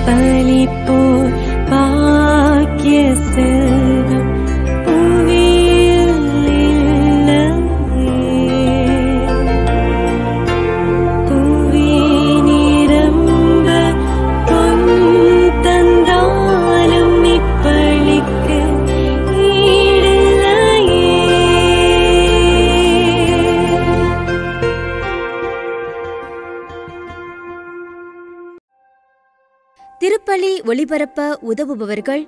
பலிப்போர் பாக்கிய செல்வம் புவியில் இல்லையே. புவி நிரம்ப பொன் தந்தாலும் இப்பளிக்கு ஈடில்லையே. திருப்பலி ஒளிபரப்ப உதவுபவர்கள்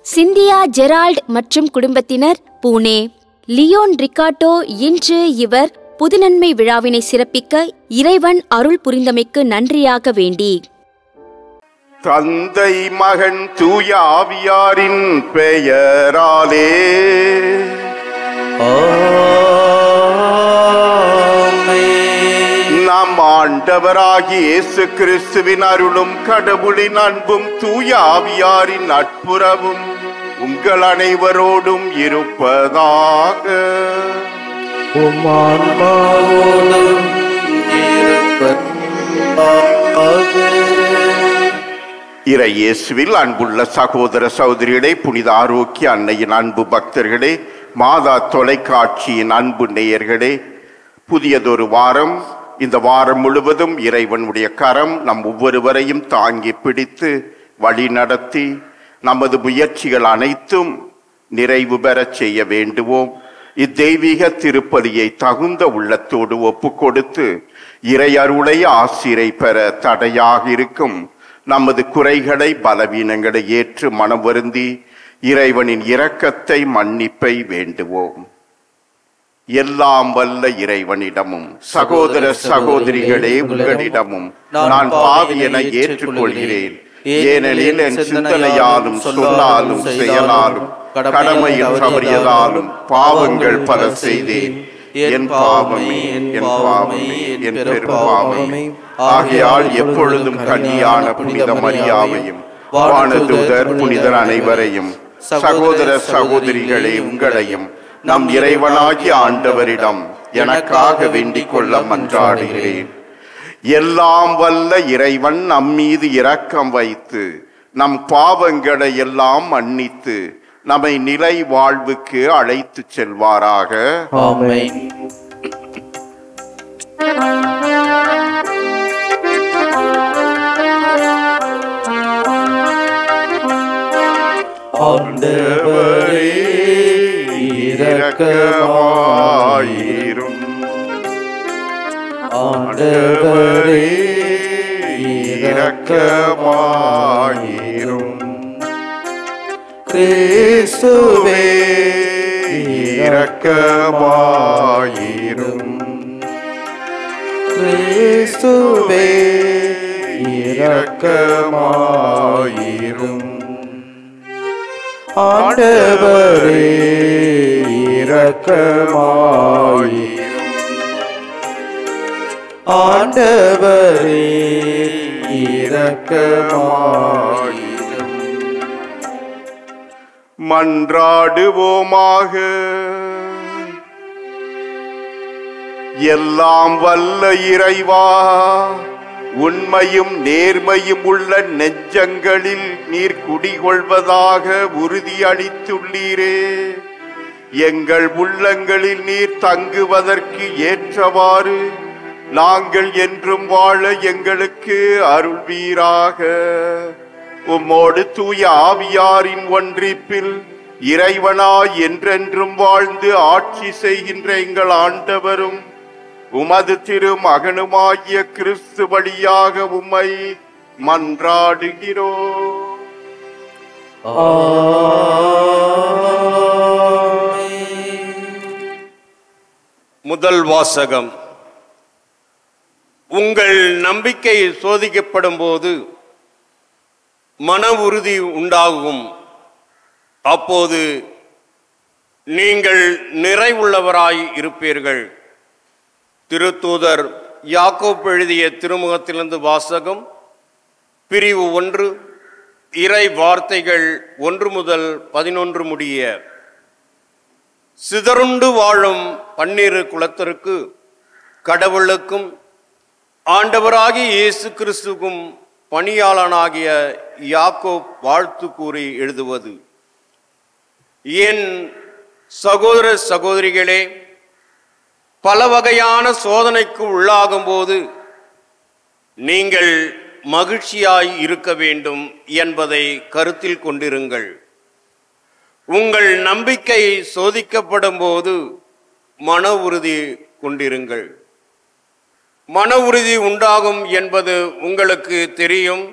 சிந்தியா ஜெரால்ட் மற்றும் குடும்பத்தினர், பூனே. Leon Ricardo. இன்று இவர் புதுநன்மை விழாவினை சிறப்பிக்க இறைவன் அருள் புரிந்தமைக்கு நன்றியாக வேண்டி தந்தை மகன் தூய ஆவியாரின் பெயராலே நம் ஆண்டவராகிய இயேசு கிறிஸ்துவின் அருளும் கடவுளின் அன்பும் தூய ஆவியாரின் நட்புறவும் உங்கள் அனைவரோடும் இருப்பதாக. இறை இயேசுவில் அன்புள்ள சகோதர சகோதரிகளே, புனித ஆரோக்கிய அன்னையின் அன்பு பக்தர்களே, மாதா தொலைக்காட்சியின் அன்பு நேயர்களே, புதியதொரு வாரம். இந்த வாரம் முழுவதும் இறைவனுடைய கரம் நம் ஒவ்வொருவரையும் தாங்கி பிடித்து வழி நடத்தி நமது முயற்சிகள் அனைத்தும் நிறைவு பெறச் செய்ய வேண்டுவோம். இத்தெய்வீக திருப்பலியை தகுந்த உள்ளத்தோடு ஒப்பு கொடுத்து இறை அருளை ஆசிரை பெற தடையாக இருக்கும் நமது குறைகளை பலவீனங்களை ஏற்று மனம் வருந்தி இறைவனின் இரக்கத்தை மன்னிப்பை வேண்டுவோம். எல்லாம் வல்ல இறைவனிடமும் சகோதர சகோதரிகளே உங்களிடமும் நான் பாவி என ஏற்றுக்கொள்கிறேன். ஏனெனில் என் சிந்தனையாலும் சொல்லாலும் செயலாலும் கடமையில் தவறியதாலும் பாவங்கள் பல செய்தேன். என் பாவமே, என் பாவமே, என் பெரும் பாவமே. ஆகையால் எப்பொழுதும் கன்னியான புனித மரியாவையும் வானதூதர் புனிதர் அனைவரையும் சகோதர சகோதரிகளே உங்களையும் நம் இறைவனாகிய ஆண்டவரிடம் எனக்காக வேண்டிக் கொள்ள மன்றாடுகிறேன். எல்லாம் வல்ல இறைவன் நம் மீது இரக்கம் வைத்து நம் பாவங்களை எல்லாம் மன்னித்து நம்மை நிலை வாழ்வுக்கு அழைத்து செல்வாராக. ஆமென். ஆண்டவரே இரக்கமாயிரும். ஆண்டவரே இரக்கமாயிரும். கிறிஸ்துவே இரக்கமாயிரும். கிறிஸ்துவே இரக்கமாயிரும். ஆண்டவரே இரக்கமாயிரும். ஆண்டவரே இரக்கமாயிரும். மன்றாடுவோமாக. எல்லாம் வல்ல இறைவா, உண்மையும் நேர்மையும் உள்ள நெஞ்சங்களில் நீர் குடிகொள்வதாக உறுதியளித்துள்ளீரே. எங்கள் உள்ளங்களில் நீர் தங்குவதற்கு ஏற்றவாறு நாங்கள் என்றும் வாழ எங்களுக்கு அருள்வீராக. உம்மோடு தூய ஆவியாரின் ஒன்றிப்பில் இறைவனாய் என்றென்றும் வாழ்ந்து ஆட்சி செய்கின்ற எங்கள் ஆண்டவரும் உமது திருமகனுமாகிய கிறிஸ்து வழியாக உம்மை மன்றாடுகிறோம். முதல் வாசகம். உங்கள் நம்பிக்கை சோதிக்கப்படும் போது மன உறுதி உண்டாகும். அப்போது நீங்கள் நிறைவுள்ளவராய் இருப்பீர்கள். திருத்தூதர் யாக்கோப்பு எழுதிய திருமுகத்திலிருந்து வாசகம். பிரிவு 1, இறை வார்த்தைகள் 1 முதல் 11 முடிய. சிதறுண்டு வாழும் 12 குலத்திற்கு கடவுளுக்கும் ஆண்டவராகிய இயேசு கிறிஸ்துக்கும் பணியாளனாகிய யாக்கோப் வாழ்த்து கூறி எழுதுவது: என் சகோதர சகோதரிகளே, பல வகையான சோதனைக்கு உள்ளாகும் போது நீங்கள் மகிழ்ச்சியாய் இருக்க வேண்டும் என்பதை கருத்தில் கொண்டிருங்கள். உங்கள் நம்பிக்கை சோதிக்கப்படும் போது மன உறுதி கொண்டிருங்கள். மன உறுதி உண்டாகும் என்பது உங்களுக்கு தெரியும்.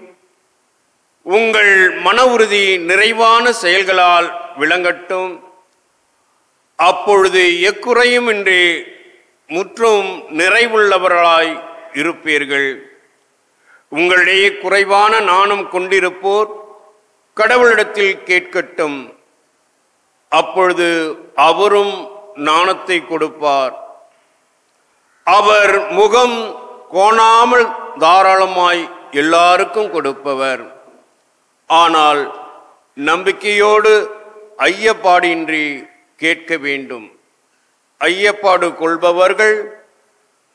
உங்கள் மன உறுதி நிறைவான செயல்களால் விளங்கட்டும். அப்பொழுது எக்குறையும் இன்றி முற்றும் நிறைவுள்ளவர்களாய் இருப்பீர்கள். உங்களிடையே குறைவான நாணம் கொண்டிருப்போர் கடவுளிடத்தில் கேட்கட்டும். அப்பொழுது அவரும் நாணத்தை கொடுப்பார். அவர் முகம் கோணாமல் தாராளமாய் எல்லாருக்கும் கொடுப்பவர். ஆனால் நம்பிக்கையோடு ஐயப்பாடின்றி கேட்க வேண்டும். ஐயப்பாடு கொள்பவர்கள்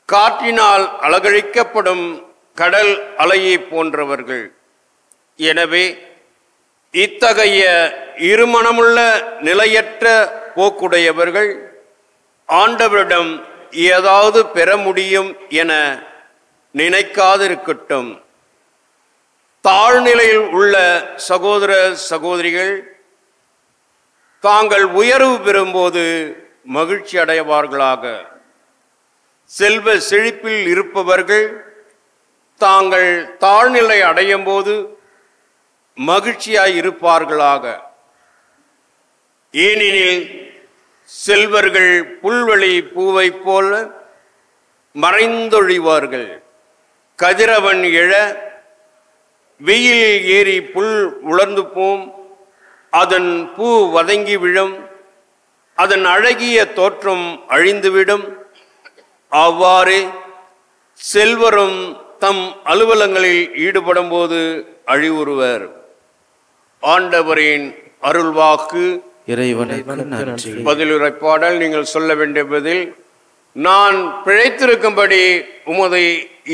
காற்றினால் அலகழிக்கப்படும் கடல் அலையை போன்றவர்கள். எனவே இத்தகைய இருமனமுள்ள நிலையற்ற போக்குடையவர்கள் ஆண்டவரிடம் ஏதாவது பெற முடியும் என நினைக்காதிருக்கட்டும். தாழ்நிலையில் உள்ள சகோதர சகோதரிகள் தாங்கள் உயர்வு பெறும்போது மகிழ்ச்சி அடைவார்களாக. செல்வ செழிப்பில் இருப்பவர்கள் தாங்கள் தாழ்நிலை அடையும் போது மகிழ்ச்சியாய் இருப்பார்களாக. ஏனெனில் செல்வர்கள் புல்வெளி பூவை போல மறைந்தொழிவார்கள். கதிரவன் எழ வெயிலில் ஏறி புல் உலர்ந்து போம், அதன் பூ வதங்கி விழும், அதன் அழகிய தோற்றம் அழிந்துவிடும். அவ்வாறே செல்வரும் தம் அலுவலங்களில் ஈடுபடும் போது அழிவுறுவர். ஆண்டவரின் அருள்வாக்கு. இறைவனுக்கு நன்றி. பதிலுரைப்பாடல். நீங்கள் சொல்ல வேண்டிய பதில்: நான் பிழைத்திருக்கும்படி உமது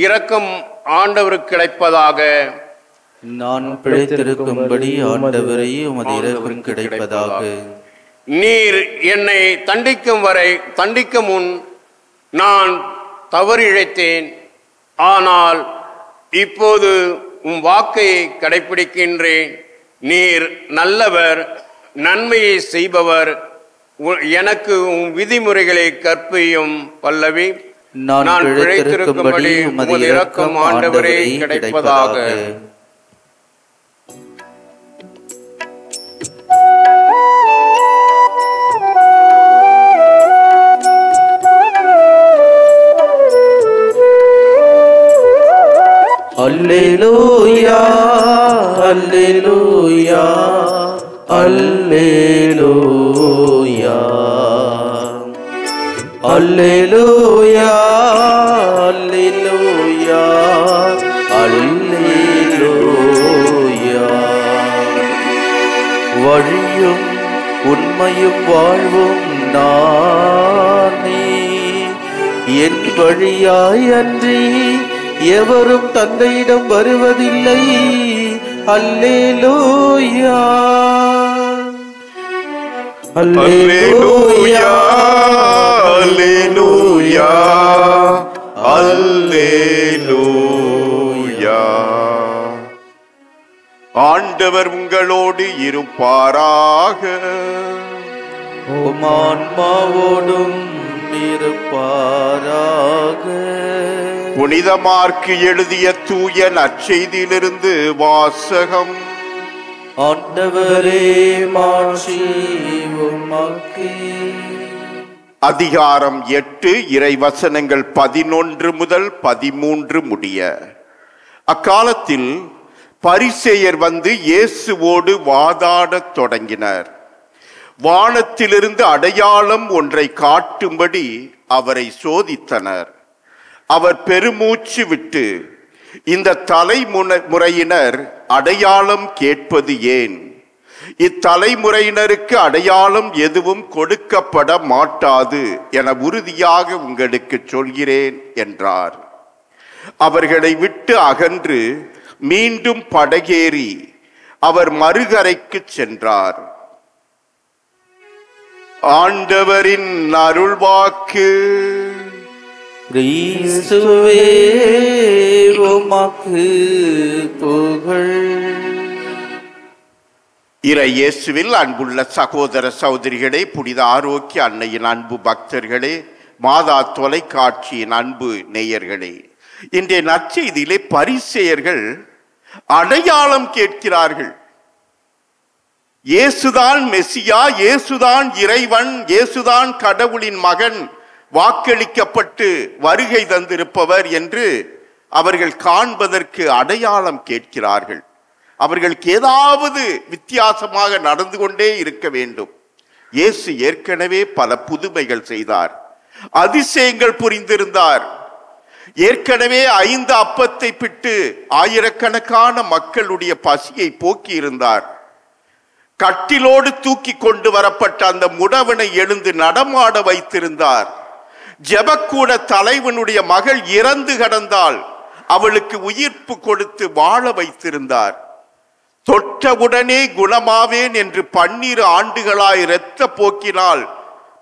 இரக்கம் ஆண்டவருக்கு கிடைப்பதாக. நான் பிழைத்திருக்கும்படி ஆண்டவரை உமது இரக்கம் கிடைப்பதாக. நீர் என்னை தண்டிக்க முன் நான் தவறு இழைத்தேன். ஆனால் இப்போது உம் வாக்கை கடைபிடிக்கின்றேன். நீர் நல்லவர், நன்மையை செய்பவர். எனக்கு உம் விதிமுறைகளை கற்பியும். பல்லவி. நான் பிழைத்திருக்கும்படி உமது இரக்கம் ஆண்டவரே கிடைப்பதாக. அல்லேலூயா, அல்லேலூயா, அல்லேலூயா, அல்லேலூயா, அல்லேலூயா, அல்லேலூயா. வழியும் உண்மையும் வாழ்வும் நானே, என் வழியாய் அன்றி எவரும் தந்தையிடம் வருவதில்லை. அல்லேலூயா, அல்லேலூயா, அல்லேலூயா, அல்லேலூயா. ஆண்டவர் உங்களோடு இருப்பாராக. உம் ஆன்மாவோடும் இருப்பாராக. புனித மார்க்கு எழுதிய தூய நற்செய்தியிலிருந்து வாசகம். ஆண்டவரே மாட்சி உமக்கே. அதிகாரம் 8, இறைவசனங்கள் 11 முதல் 13 முடிய. அக்காலத்தில் பரிசேயர் வந்து இயேசுவோடு வாதாடத் தொடங்கினர். வானத்திலிருந்து அடையாளம் ஒன்றை காட்டும்படி அவரை சோதித்தனர். அவர் பெருமூச்சு விட்டு, இந்த தலைமுறையினர் அடையாளம் கேட்பது ஏன்? இத்தலைமுறையினருக்கு அடையாளம் எதுவும் கொடுக்கப்பட மாட்டாது என உறுதியாக உங்களுக்கு சொல்கிறேன் என்றார். அவர்களை விட்டு அகன்று மீண்டும் படகேறி அவர் மறுகரைக்கு சென்றார். ஆண்டவரின் அருள்வாக்கு. கிறிஸ்துவே உமக்கு புகழ். இறை இயேசுவில் அன்புள்ள சகோதர சகோதரிகளே, புனித ஆரோக்கிய அன்னையின் அன்பு பக்தர்களே, மாதா தொலைக்காட்சியின் அன்பு நேயர்களே, இன்றைய நற்செய்தியிலே பரிசேயர்கள் அடையாளம் கேட்கிறார்கள். இயேசுதான் மெசியா, இயேசுதான் இறைவன், இயேசுதான் கடவுளின் மகன், வாக்களிக்கப்பட்டு வருகை தந்திருப்பவர் என்று அவர்கள் காண்பதற்கு அடையாளம் கேட்கிறார்கள். அவர்களுக்கு ஏதாவது வித்தியாசமாக நடந்து கொண்டே இருக்க வேண்டும். இயேசு ஏற்கனவே பல புதுமைகள் செய்தார், அதிசயங்கள் புரிந்திருந்தார். ஏற்கனவே 5 அப்பத்தை பிட்டு ஆயிரக்கணக்கான மக்களுடைய பசியை போக்கி இருந்தார். கட்டிலோடு தூக்கி கொண்டு வரப்பட்ட அந்த முடவனை எழுந்து நடமாட வைத்திருந்தார். ஜெபக்கூட தலைவனுடைய மகள் இறந்து கிடந்தால் அவளுக்கு உயிர்ப்பு கொடுத்து வாழ வைத்திருந்தார். தொட்டவுடனே குணமாவேன் என்று 12 ஆண்டுகளாய் இரத்த போக்கினால்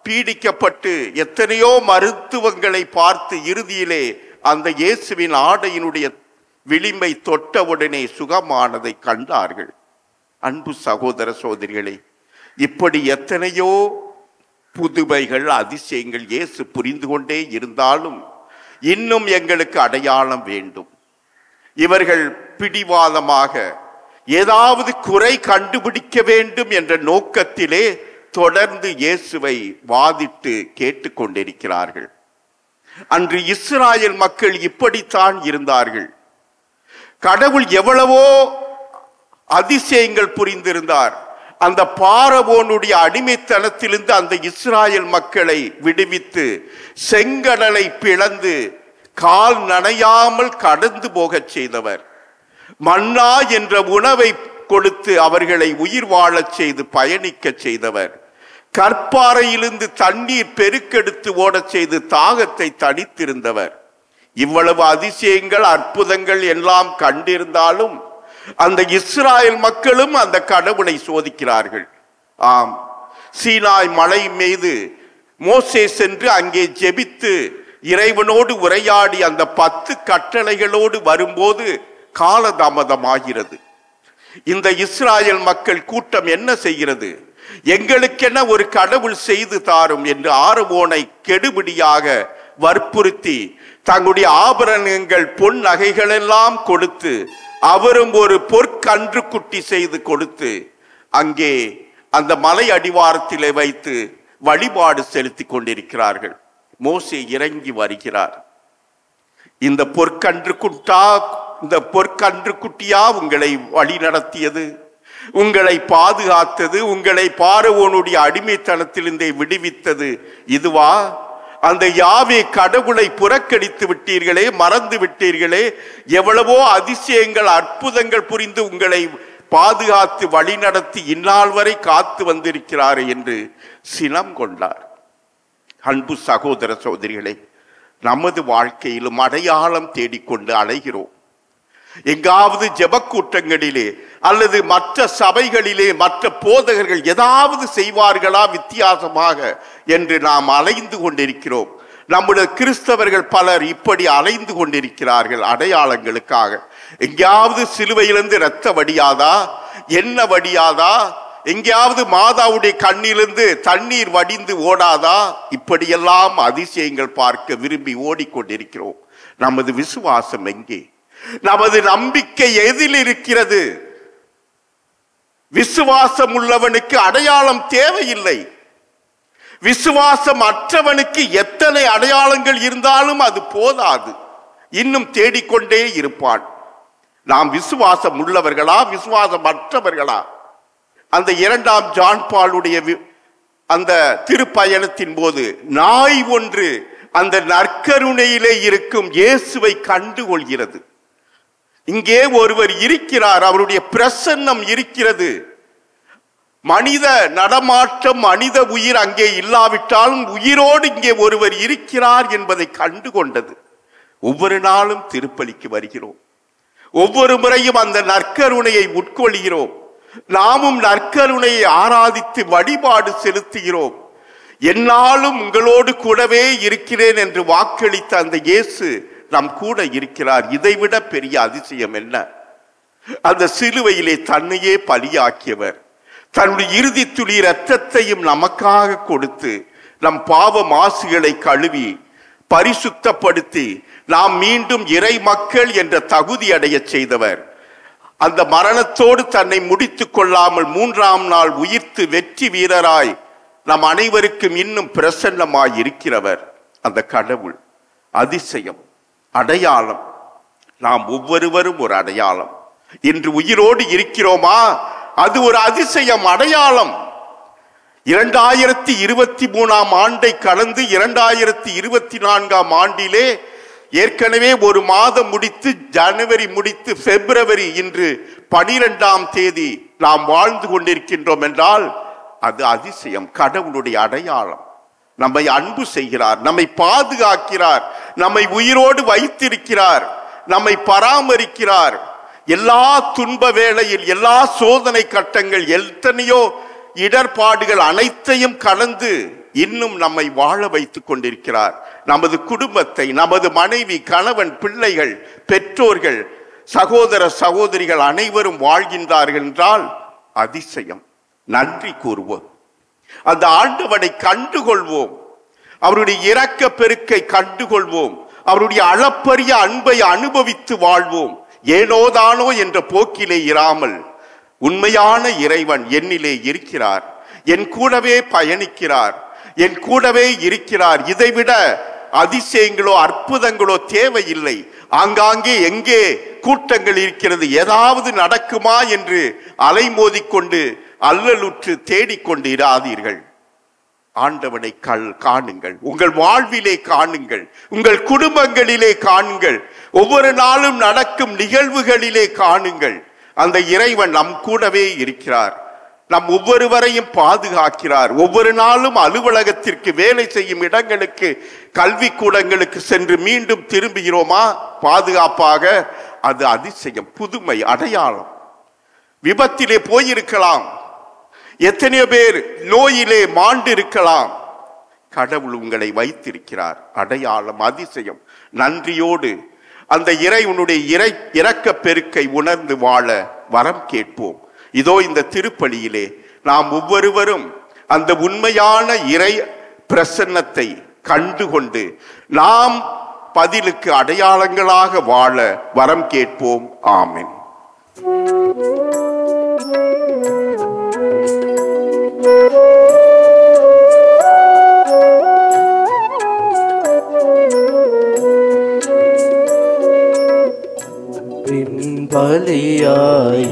பீடிக்கப்பட்டு எத்தனையோ மருத்துவங்களை பார்த்து இறுதியிலே அந்த இயேசுவின் ஆடையினுடைய விளிம்பை தொட்டவுடனே சுகமானதை கண்டார்கள். அன்பு சகோதர சகோதரிகளே, இப்படி எத்தனையோ புதுமைகள் அதிசயங்கள் இயேசு புரிந்து கொண்டே இருந்தாலும் இன்னும் எங்களுக்கு அடையாளம் வேண்டும். இவர்கள் பிடிவாதமாக ஏதாவது குறை கண்டுபிடிக்க வேண்டும் என்ற நோக்கத்திலே தொடர்ந்து இயேசுவை வாதிட்டு கேட்டுக்கொண்டிருக்கிறார்கள். அன்று இஸ்ராயேல் மக்கள் இப்படித்தான் இருந்தார்கள். கடவுள் எவ்வளவோ அதிசயங்கள் புரிந்திருந்தார். அந்த பார்வோனுடைய அடிமைத்தனத்திலிருந்து அந்த இஸ்ராயேல் மக்களை விடுவித்து செங்கடலை பிளந்து கால் நனையாமல் கடந்து போகச் செய்தவர். மன்னா என்ற உணவை கொடுத்து அவர்களை உயிர் வாழச் செய்து பயணிக்க செய்தவர். கற்பாறையிலிருந்து தண்ணீர் பெருக்கெடுத்து ஓடச் செய்து தாகத்தை தணித்திருந்தவர். இவ்வளவு அதிசயங்கள் அற்புதங்கள் எல்லாம் கண்டிருந்தாலும் அந்த இஸ்ராயேல் மக்களும் அந்த கடவுளை சோதிக்கிறார்கள். ஆம், சீனாய் மலை மீது மோசே சென்று அங்கே ஜெபித்து இறைவனோடு உரையாடி அந்த 10 கட்டளைகளோடு வரும்போது காலதாமதமாகிறது. இந்த இஸ்ராயேல் மக்கள் கூட்டம் என்ன செய்கிறது? எங்களுக்கென ஒரு கடவுள் செய்து தாரும் என்று ஆரோனை கெடுபிடியாக வற்புறுத்தி தங்களுடைய ஆபரணங்கள் பொன் நகைகள் எல்லாம் கொடுத்து அவரும் ஒரு பொற்கன்று குட்டி செய்து கொடுத்து அங்கே அந்த மலை அடிவாரத்திலே வைத்து வழிபாடு செலுத்தி கொண்டிருக்கிறார்கள். மோசே இறங்கி வருகிறார். இந்த பொற்கன்று குட்டியா உங்களை வழி நடத்தியது, உங்களை பாதுகாத்தது, உங்களை பார்வோனுடைய அடிமைத்தனத்திலிருந்தே விடுவித்தது இதுவா? அந்த யாவே கடவுளை புறக்கணித்து விட்டீர்களே, மறந்து விட்டீர்களே, எவ்வளவோ அதிசயங்கள் அற்புதங்கள் புரிந்து உங்களை பாதுகாத்து வழி நடத்தி இந்நாள் வரை காத்து வந்திருக்கிறார் என்று சினம் கொண்டார். அன்பு சகோதர சகோதரிகளே, நமது வாழ்க்கையிலும் அடையாளம் தேடிக்கொண்டு அலைகிறோம். எங்காவது ஜெபக்கூட்டங்களிலே அல்லது மற்ற சபைகளிலே மற்ற போதகர்கள் ஏதாவது செய்வார்களா வித்தியாசமாக என்று நாம் அலைந்து கொண்டிருக்கிறோம். நம்முடைய கிறிஸ்தவர்கள் பலர் இப்படி அலைந்து கொண்டிருக்கிறார்கள் அடையாளங்களுக்காக. எங்கேயாவது சிலுவையிலிருந்து இரத்த வடியாதா, என்ன வடியாதா, எங்கேயாவது மாதாவுடைய கண்ணிலிருந்து தண்ணீர் வடிந்து ஓடாதா, இப்படியெல்லாம் அதிசயங்கள் பார்க்க விரும்பி ஓடிக்கொண்டிருக்கிறோம். நமது விசுவாசம் எங்கே? நமது நம்பிக்கை எதில் இருக்கிறது? விசுவாசம் உள்ளவனுக்கு அடையாளம் தேவையில்லை. விசுவாசம் அற்றவனுக்கு எத்தனை அடையாளங்கள் இருந்தாலும் அது போதாது, இன்னும் தேடிக்கொண்டே இருப்பான். நாம் விசுவாசம் உள்ளவர்களா விசுவாசம் அற்றவர்களா? அந்த 2ஆம் ஜான் பாலுடைய அந்த திருப்பயணத்தின் போது நாய் ஒன்று அந்த நற்கருணையிலே இருக்கும் இயேசுவை கண்டு கொள்கிறது. இங்கே ஒருவர் இருக்கிறார், அவருடைய பிரசன்னம் இருக்கிறது. மனித நடமாட்டம், மனித உயிர் அங்கே இல்லாவிட்டாலும் உயிரோடு இங்கே ஒருவர் இருக்கிறார் என்பதை கண்டு கொண்டது. ஒவ்வொரு நாளும் திருப்பலிக்கு வருகிறோம், ஒவ்வொரு முறையும் அந்த நற்கருணையை உட்கொள்கிறோம். நாமும் நற்கருணையை ஆராதித்து வழிபாடு செலுத்துகிறோம். என்னாலும் உங்களோடு கூடவே இருக்கிறேன் என்று வாக்களித்த அந்த இயேசு நம் கூட இருக்கிறார். இதைவிட பெரிய அதிசயம் என்ன? அந்த சிலுவையிலே தன்னையே பலியாக்கியவர் தன்னுடைய இறுதி துளி இரத்தத்தையும் நமக்காக கொடுத்து நம் பாவ மாசுகளை கழுவி பரிசுத்தப்படுத்தி நாம் மீண்டும் இறை மக்கள் என்ற தகுதி அடைய செய்தவர். அந்த மரணத்தோடு தன்னை முடித்துக் கொள்ளாமல் 3ஆம் நாள் உயிர்த்து வெற்றி வீரராய் நம் அனைவருக்கும் இன்னும் பிரசன்னமாய் இருக்கிறவர் அந்த கடவுள். அதிசயம், அடையாளம். நாம் ஒவ்வொருவரும் ஒரு அடையாளம். இன்று உயிரோடு இருக்கிறோமா? அது ஒரு அதிசயம், அடையாளம். 2023ஆம் ஆண்டை கடந்து 2024ஆம் ஆண்டிலே ஏற்கனவே ஒரு மாதம் முடித்து, ஜனவரி முடித்து, பிப்ரவரி இன்று 12ஆம் தேதி நாம் வாழ்ந்து கொண்டிருக்கின்றோம் என்றால் அது அதிசயம், கடவுளுடைய அடையாளம். நம்மை அன்பு செய்கிறார், நம்மை பாதுகாக்கிறார், நம்மை உயிரோடு வைத்திருக்கிறார், நம்மை பராமரிக்கிறார். எல்லா துன்ப வேளையில், எல்லா சோதனை கட்டங்கள், எத்தனையோ இடர்பாடுகள் அனைத்தையும் கடந்து இன்னும் நம்மை வாழ வைத்துக் கொண்டிருக்கிறார். நமது குடும்பத்தை, நமது மனைவி, கணவன், பிள்ளைகள், பெற்றோர்கள், சகோதர சகோதரிகள் அனைவரும் வாழ்கின்றார்கள் என்றால் அதிசயம். நன்றி கூறுவோம். அந்த ஆண்டவனை கண்டுகொள்வோம். அவருடைய இரக்க பெருக்கை கண்டுகொள்வோம். அவருடைய அளப்பரிய அன்பை அனுபவித்து வாழ்வோம். ஏனோதானோ என்ற போக்கிலே இராமல் உண்மையான இறைவன் என்னிலே இருக்கிறார், என் கூடவே பயணிக்கிறார், என் கூடவே இருக்கிறார். இதைவிட அதிசயங்களோ அற்புதங்களோ தேவையில்லை. ஆங்காங்கே எங்கே கூட்டங்கள் இருக்கிறது, ஏதாவது நடக்குமா என்று அலைமோதிக்கொண்டு அல்லலுற்று தேடிக்கொண்டு இராதீர்கள். ஆண்டவனை காணுங்கள், உங்கள் வாழ்விலே காணுங்கள், உங்கள் குடும்பங்களிலே காணுங்கள், ஒவ்வொரு நாளும் நடக்கும் நிகழ்வுகளிலே காணுங்கள். அந்த இறைவன் நம் கூடவே இருக்கிறார், நம் ஒவ்வொருவரையும் பாதுகாக்கிறார். ஒவ்வொரு நாளும் அலுவலகத்திற்கு, வேலை செய்யும் இடங்களுக்கு, கல்வி கூடங்களுக்கு சென்று மீண்டும் திரும்புகிறோமா பாதுகாப்பாக? அது அதிசயம், புதுமை, அடையாளம். விபத்திலே போயிருக்கலாம், எத்தனையோ பேர் நோயிலே மாண்டு இருக்கலாம். கடவுள் உங்களை வைத்திருக்கிறார். அடையாளம், அதிசயம். நன்றியோடு அந்த இறைவனுடைய இரக்க பெருக்கை உணர்ந்து வாழ வரம் கேட்போம். இதோ இந்த திருப்பலியிலே நாம் ஒவ்வொருவரும் அந்த உண்மையான இறை பிரசன்னத்தை கண்டுகொண்டு நாம் பதிலுக்கு அடையாளங்களாக வாழ வரம் கேட்போம். ஆமென்.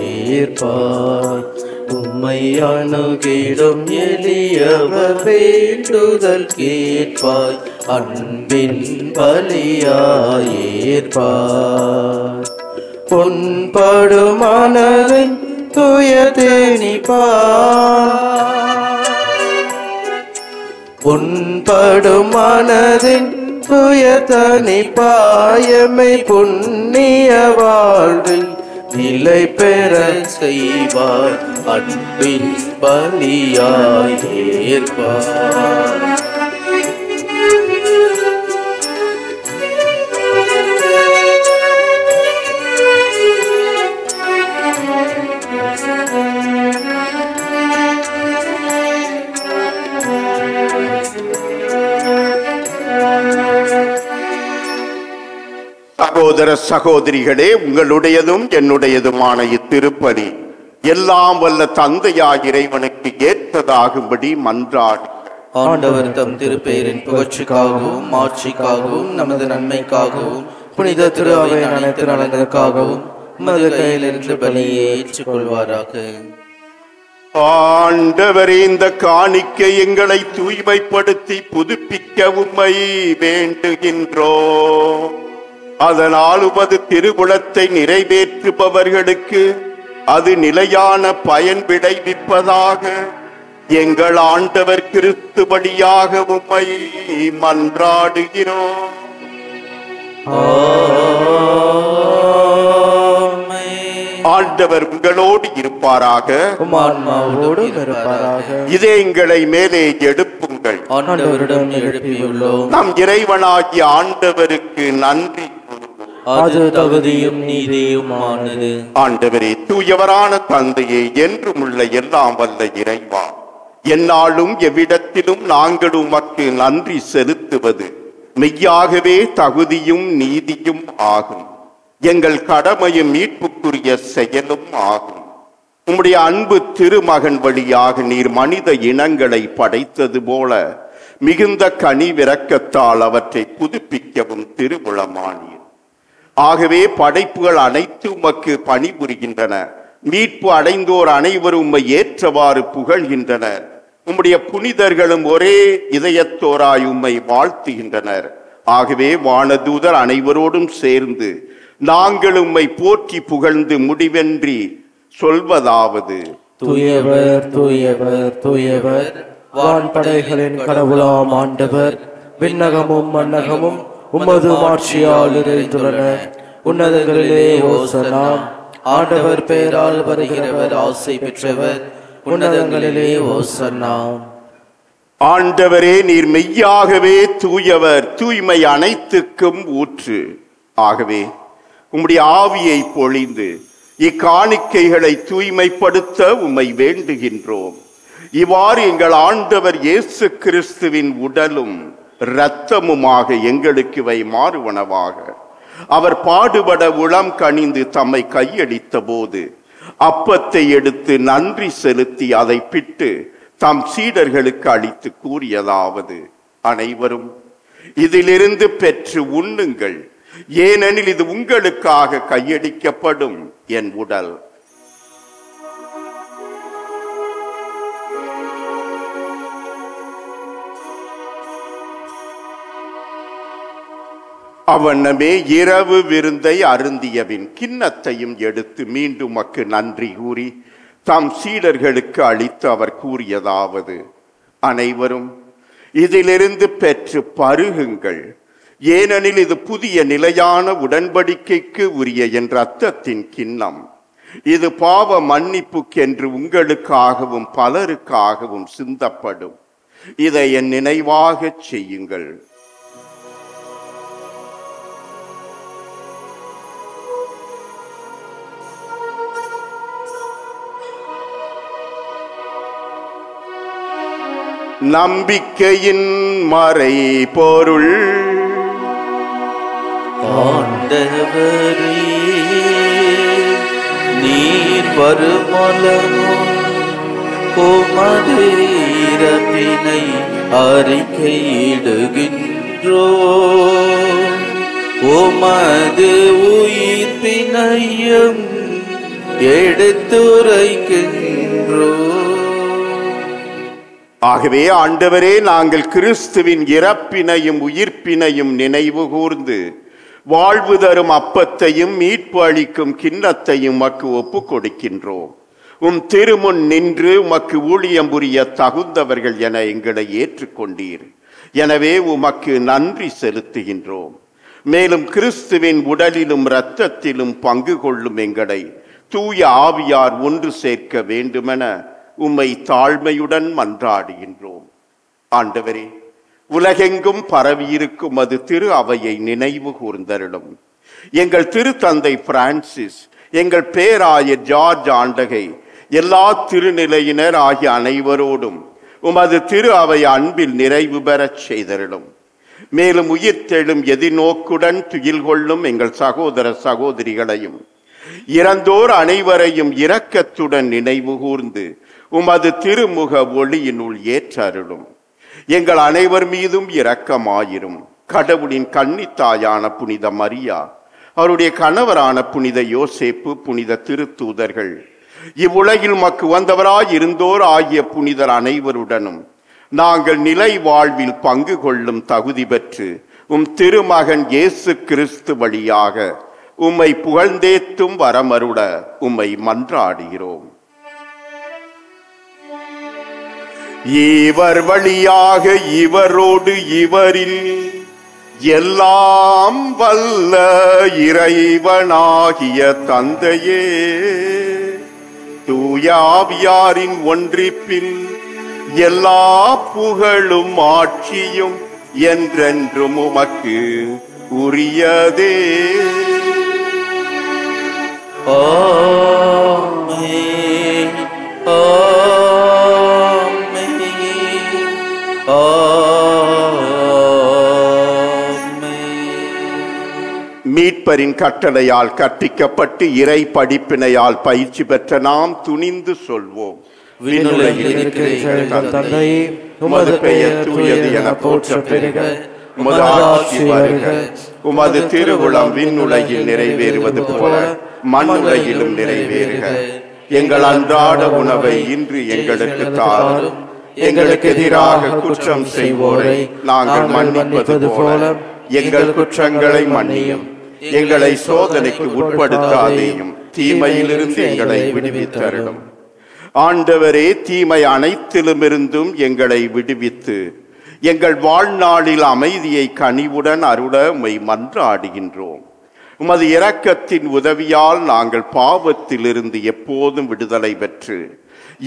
பலியாயிருப்பாய் உம்மை அணுகிடும் எளியவர் வேண்டுதல் கேட்பாய். அன்பின் பலியாயிருப்பாய் பொன்படும் மனதின் பொன்படும் மனதின் துயதனிப்பாயமை புண்ணிய வாழ்வில் நிலை பெற செய்வார். அன்பின் பலியாயிருப்பார் சகோதர சகோதரிகளே, உங்களுடையதும் என்னுடையதுமான இத்திருப்பலி எல்லாம் வல்ல தந்தையாய் இறைவனுக்கு ஏற்றதாகும்படி மன்றாடி ஆண்டவர் தம் திருப்பெயரின் புகழ்ச்சிக்காகவும் மாட்சிக்காகவும் நமது நன்மைக்காகவும் புனித திரு அவை அனைத்து நலங்களுக்காகவும் மது கையிலிருந்து பலியை ஏற்றுக்கொள்வாராக. ஆண்டவரே, இந்த காணிக்கை எங்களை தூய்மைப்படுத்தி புதுப்பிக்க உம்மை வேண்டுகின்றோம். அதனால் உமது திருவுளத்தை நிறைவேற்றுபவர்களுக்கு அது நிலையான பயன் விளைவிப்பதாக எங்கள் ஆண்டவர் கிறிஸ்து வழியாக உம்மை மன்றாடுகிறோம். ஆண்டவர் உங்களோடு இருப்பாராக. உம் ஆன்மாவோடு இருப்பாராக. இதயங்களை மேலே எடுப்புங்கள். ஆண்டவரிடம் எழுப்பியுள்ளோம். நம் இறைவனாகிய ஆண்டவருக்கு நன்றி. அது தகுதியும் நீதியும் ஆனது. ஆண்டவரே, தூயவரான தந்தையே, என்றும் உள்ள எல்லாம் வல்ல இறைவா, எந்நாளும் எவ்விடத்திலும் நாங்கள் உமக்கு நன்றி செலுத்துவது மெய்யாகவே தகுதியும் நீதியும் ஆகும். எங்கள் கடமையும் மீட்புக்குரிய செயலும் ஆகும். உம்முடைய அன்பு திருமகன் வழியாக நீர் மனித இனங்களை படைத்தது போல மிகுந்த கனிவிரக்கத்தால் அவற்றை புதுப்பிக்கவும் திருவுளமானீர். ஆகவே படைப்புகள் அனைத்து உமக்கு பணிபுரிகின்றன. மீட்பு அடைந்தோர் அனைவரும் உம்மை ஏற்றவாறு புகழ்கின்றனர். உம்முடைய புனிதர்களும் ஒரே இதயத்தோராய் உம்மை வாழ்த்துகின்றனர். ஆகவே வானதூதர் அனைவரோடும் சேர்ந்து நாங்கள் உம்மை போற்றி புகழ்ந்து முடிவென்றி சொல்வதாவது: தூயவர் தூயவர் தூயவர், வான்படைகளின் கடவுளாம் ஆண்டவர். விண்ணகமும் மன்னகமும் உமது மாட்சியால் நிறைந்துள்ளன. உன்னதங்களிலே ஓசன்னா. ஆண்டவர் பெயரால் வருகிறவர் ஆசை பெற்றவர். உன்னதங்களிலே ஓசன்னா. ஆண்டவரே, நீர் மெய்யாகவே தூயவர், தூய்மை அனைத்துக்கும் ஊற்று. ஆகவே உம்முடைய ஆவியை பொழிந்து இக்காணிக்கைகளை தூய்மைப்படுத்த உம்மை வேண்டுகின்றோம். இவ்வாறு எங்கள் ஆண்டவர் இயேசு கிறிஸ்துவின் உடலும் இரத்தமுமாக எங்களுக்கு இவை மாறுவனவாக. அவர் பாடுபட உளம் கனிந்து தம்மை கையளித்த போது அப்பத்தை எடுத்து நன்றி செலுத்தி அதை பிட்டு தம் சீடர்களுக்கு அளித்து கூறியதாவது: அனைவரும் இதிலிருந்து பெற்று உண்ணுங்கள், ஏனெனில் இது உங்களுக்காக கையளிக்கப்படும் என் உடல். அவனமே இரவு விருந்தை அருந்தியபின் கிண்ணத்தையும் எடுத்து மீண்டும் மக்கு நன்றி கூறி தாம் சீடர்களுக்கு அளித்து அவர் கூறியதாவது: அனைவரும் இதிலிருந்து பெற்று பருகுங்கள், ஏனெனில் இது புதிய நிலையான உடன்படிக்கைக்கு உரிய என் இரத்தத்தின் கிண்ணம். இது பாவ மன்னிப்புக்கென்று உங்களுக்காகவும் பலருக்காகவும் சிந்தப்படும். இதை என் நினைவாக செய்யுங்கள். நம்பிக்கையின் மறை பொருள். ஆண்டவரே, நீர் வருமளவும் உமது இறப்பினை அறிக்கையிடுகின்றோம். உமது உயிர்ப்பினையும் எடுத்துரைக்கின்றோம். ஆகவே ஆண்டவரே, நாங்கள் கிறிஸ்துவின் இறப்பினையும் உயிர்ப்பினையும் நினைவு கூர்ந்து வாழ்வு தரும் அப்பத்தையும் மீட்பு அளிக்கும் கிண்ணத்தையும் உமக்கு ஒப்பு கொடுக்கின்றோம். உம் திருமுன் நின்று உமக்கு ஊழியம் புரிய தகுந்தவர்கள் என எங்களை ஏற்றுக்கொண்டீர். எனவே உமக்கு நன்றி செலுத்துகின்றோம். மேலும் கிறிஸ்துவின் உடலிலும் இரத்தத்திலும் பங்கு கொள்ளும் எங்களை தூய ஆவியார் ஒன்று சேர்க்க வேண்டுமென உம்மை தாழ்மையுடன் மன்றாடுகின்றோம். ஆண்டவரே, உலகெங்கும் பரவியிருக்கும் அது திரு அவையை நினைவு கூர்ந்தருளும். எங்கள் திருத்தந்தை பிரான்சிஸ், எங்கள் பேராயர் ஜார்ஜ் ஆண்டகை, எல்லா திருநிலையினர் ஆகிய அனைவரோடும் உமது திரு அவை அன்பில் நிறைவு பெறச் செய்தருளும். மேலும் உயிர்த்தெழும் எதிர்நோக்குடன் துயில் கொள்ளும் எங்கள் சகோதர சகோதரிகளையும் இறந்தோர் அனைவரையும் இரக்கத்துடன் நினைவு கூர்ந்து உமது திருமுக ஒளியினுள் ஏற்றருளும். எங்கள் அனைவர் மீதும் இரக்கமாயிரும். கடவுளின் கன்னித்தாயான புனித மரியா, அவருடைய கணவரான புனித யோசேப்பு, புனித திருத்தூதர்கள், இவ்வுலகில் மக்கு வந்தவராய் இருந்தோர் ஆகிய புனிதர் அனைவருடனும் நாங்கள் நிலை வாழ்வில் பங்கு கொள்ளும் தகுதி பெற்று உம் திருமகன் இயேசு கிறிஸ்து வழியாக உம்மை புகழ்ந்தேத்தும் வரமருள உம்மை மன்றாடுகிறோம். இவர் வழியாக இவரோடு இவரில் எல்லாம் வல்ல இறைவனாகிய தந்தையே, தூய ஆவியாரின் ஒன்றிப்பில் எல்லா புகழும் ஆட்சியும் என்றென்றும் உமக்கு உரியதே. ஆமென். ஆமென். மீட்பரின் கட்டளையால் கற்பிக்கப்பட்டு இறை படிப்பினையால் பயிற்சி பெற்ற நாம் துணிந்து சொல்வோம். விண்ணுலகில் இருக்கிற எங்கள் தந்தையே, உமது பெயர் தூயது என போற்றப் பெறுக. உமது ஆட்சி வருக. உமது திருவுளம் விண்ணுலகில் நிறைவேறுவது போல மண்ணுலகிலும் நிறைவேறுக. எங்கள் அன்றாட உணவை இன்று எங்களுக்கு தாரும். எங்களுக்கு எதிராக குற்றம் செய்வோரை நாங்கள் மன்னிப்பது போல எங்கள் குற்றங்களை மன்னியும். எங்களை சோதனைக்கு உட்படுத்தாதேயும், தீமையிலிருந்து எங்களை விடுவித்தருளும். ஆண்டவரே, தீமை அனைத்திலுமிருந்தும் எங்களை விடுவித்து எங்கள் வாழ்நாளில் அமைதியை கனிவுடன் அருள உம்மை மன்றாடுகின்றோம். உமது இரக்கத்தின் உதவியால் நாங்கள் பாவத்திலிருந்து எப்போதும் விடுதலை பெற்று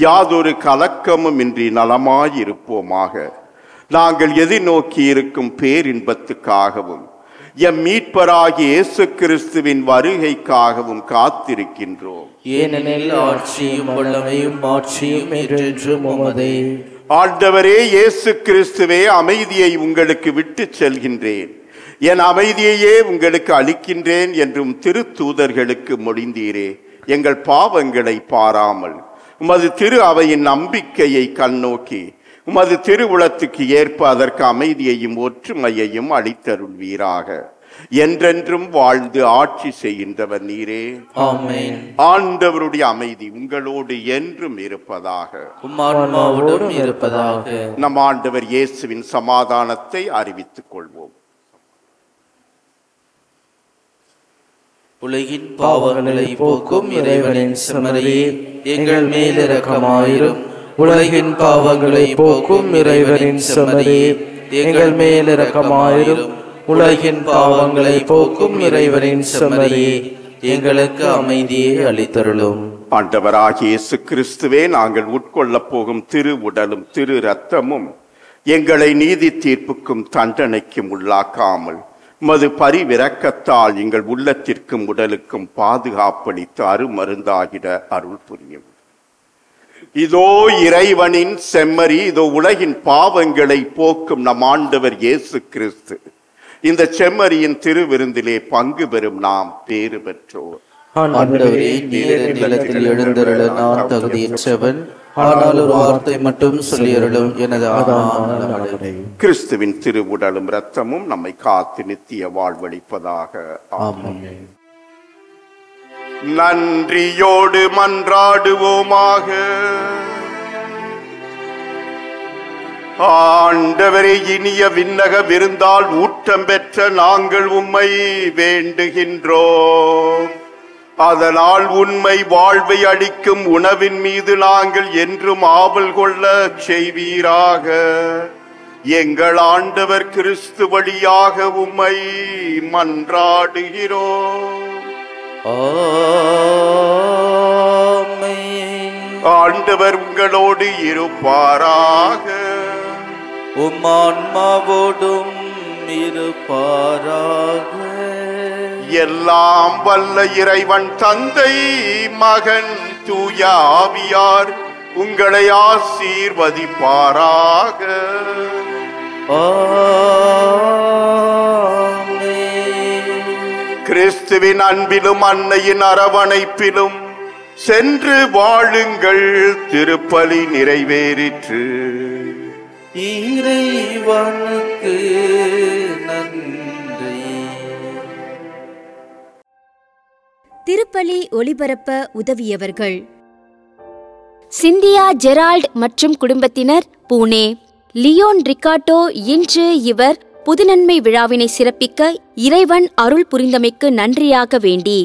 யாதொரு கலக்கமும் இன்றி நலமாயிருப்போமாக. நாங்கள் எதிர்நோக்கி இருக்கும் பேரின்பத்துக்காகவும் எம் மீட்பராகிய இயேசு கிறிஸ்துவின் வருகைக்காகவும் காத்திருக்கின்றோம். ஏனெனில் ஆட்சியும் வல்லமையும் மாட்சியும் என்றென்றும் உமதே. ஆண்டவரே இயேசு கிறிஸ்துவே, அமைதியை உங்களுக்கு விட்டு செல்கின்றேன், என் அமைதியையே உங்களுக்கு அளிக்கின்றேன் என்றும் திருத்தூதர்களுக்கு மொழிந்தீரே. எங்கள் பாவங்களை பாராமல் உமது திரு அவையின் நம்பிக்கையை கண்ணோக்கி உமது திருவுளத்துக்கு ஏற்ப அதற்கு அமைதியையும் ஒற்றுமையையும் அளித்தருள்வீராக. என்றென்றும் வாழ்ந்து ஆட்சி செய்கின்றவர் நீரே. ஆமென். ஆண்டவருடைய அமைதி உங்களோடு என்றும் இருப்பதாக. உம் ஆன்மாவோடும் இருப்பதாக. நம் ஆண்டவர் இயேசுவின் சமாதானத்தை அறிவித்துக் கொள்வோம். உலகின் பாவங்களை போக்கும் இறைவனின் செம்மறியே, எங்கள் மேல் இரக்கமாயிரும். உலகின் பாவங்களை போக்கும் இறைவனின் செம்மறியே, எங்கள் மேல் இரக்கமாயிரும். உலகின் பாவங்களை போக்கும் இறைவனின் செம்மறியே, எங்களுக்கு அமைதியை அளித்தருளும். ஆண்டவராகிய இயேசு கிறிஸ்துவே, நாங்கள் உட்கொள்ளப் போகும் திரு உடலும் திரு இரத்தமும் எங்களை நீதி தீர்ப்புக்கும் தண்டனைக்கும் உள்ளாக்காமல் மது பரிவிரக்கத்தால் எங்கள் உள்ளத்திற்கும் உடலுக்கும் பாதுகாப்பளித்து அருமருந்தாகிட அருள் புரியும். இதோ இறைவனின் செம்மறி, இதோ உலகின் பாவங்களை போக்கும் நம் ஆண்டவர் இயேசு கிறிஸ்து. இந்த செம்மறியின் திருவிருந்திலே பங்கு பெறும் நாம் பேறு பெற்றோர். ஆண்டவரே, நீர் நிலத்தில் எழுந்தருள நான் தகுதியற்றவன், ஆனால் ஒரு வார்த்தை மட்டும் சொல்லியருளும், எனது ஆன்மா நலமடையும். கிறிஸ்துவின் திருவுடலும் இரத்தமும் நம்மை காத்து நித்திய வாழ்வளிப்பதாக. ஆமென். நன்றியோடு மன்றாடுவோமாக. ஆண்டவரே, இனிய விண்ணக விருந்தால் ஊட்டம் பெற்ற நாங்கள் உம்மை வேண்டுகின்றோம். அதனால் உண்மை வாழ்வை அளிக்கும் உணவின் மீது நாங்கள் என்றும் ஆவல் கொள்ள செய்வீராக. எங்கள் ஆண்டவர் கிறிஸ்து வழியாக உம்மை மன்றாடுகிறோம். ஆமென். ஆண்டவர் உங்களோடு இருப்பாராக. உம் ஆன்மாவோடும் இருப்பாராக. எல்லாம் வல்ல இறைவன் தந்தை, மகன், தூய ஆவியார் உங்களை ஆசீர்வதிப்பாராக. கிறிஸ்துவின் அன்பிலும் அன்னையின் அரவணைப்பிலும் சென்று வாழுங்கள். திருப்பலி நிறைவேறிற்று. இறைவனுக்கு நன்றி. திருப்பலி ஒளிபரப்ப உதவியவர்கள்: சிந்தியா ஜெரால்ட் மற்றும் குடும்பத்தினர், புனே. லியோன் ரிக்காட்டோ, இன்று இவர் புதுநன்மை விழாவினை சிறப்பிக்க இறைவன் அருள் புரிந்தமைக்கு நன்றியாக வேண்டி